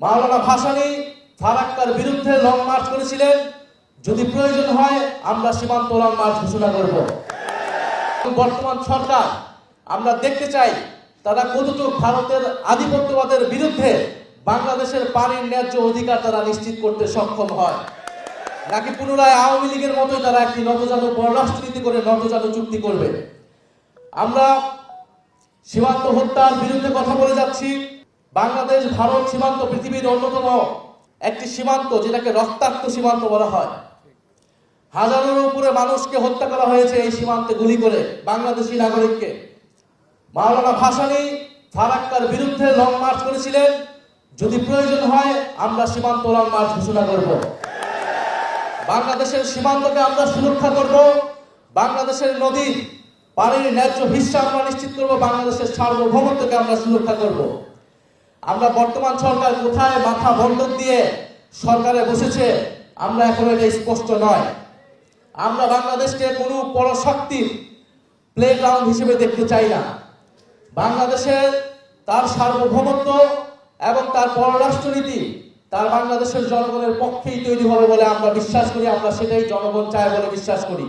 মাওলানা ভাসানী ফারাক্কার বিরুদ্ধে long March করেছিলেন। যদি প্রয়োজন হয় আমরা সীমান্ত লং মার্চ ঘোষণা করব। বর্তমান সরকার আমরা দেখতে চাই তারা কতটুকু ভারতের আধিপত্যবাদের বিরুদ্ধে বাংলাদেশের পানির ন্যায্য অধিকার তারা নিশ্চিত করতে সক্ষম হয়, নাকি পুনরায় আওয়ামী লীগের মতোই তারা একটি নতজানু পররাষ্ট্রনীতি করে নতজানু চুক্তি করবে। আমরা সীমান্ত হত্যার বিরুদ্ধে কথা বলে যাচ্ছি। বাংলাদেশ ভারত সীমান্ত পৃথিবীর অন্যতম একটি সীমান্ত, যেটাকে রক্তাক্ত সীমান্ত বলা হয়। হাজারের উপরে মানুষকে হত্যা করা হয়েছে এই সীমান্তে গুলি করে, বাংলাদেশি নাগরিককে। মাওলানা ভাসানী ফারাক্কার বিরুদ্ধে লং মার্চ করেছিলেন। যদি প্রয়োজন হয় আমরা সীমান্ত লং মার্চ ঘোষণা করব। বাংলাদেশের সীমান্তকে আমরা সুরক্ষা করব, বাংলাদেশের নদীর পানির ন্যায্য হিস্সা আমরা নিশ্চিত করব, বাংলাদেশের সার্বভৌমত্বকে আমরা সুরক্ষা করব। আমরা বর্তমান সরকার কোথায় মাথা বন্ধক দিয়ে সরকারে বসেছে আমরা এখন এটা স্পষ্ট নয়। আমরা বাংলাদেশকে কোনো পরশক্তির প্লেগ্রাউন্ড হিসেবে দেখতে চাই না। বাংলাদেশের তার সার্বভৌমত্ব এবং তার পররাষ্ট্রনীতি তার বাংলাদেশের জনগণের পক্ষেই তৈরি হবে বলে আমরা বিশ্বাস করি। আমরা সেটাই জনগণ চায় বলে বিশ্বাস করি।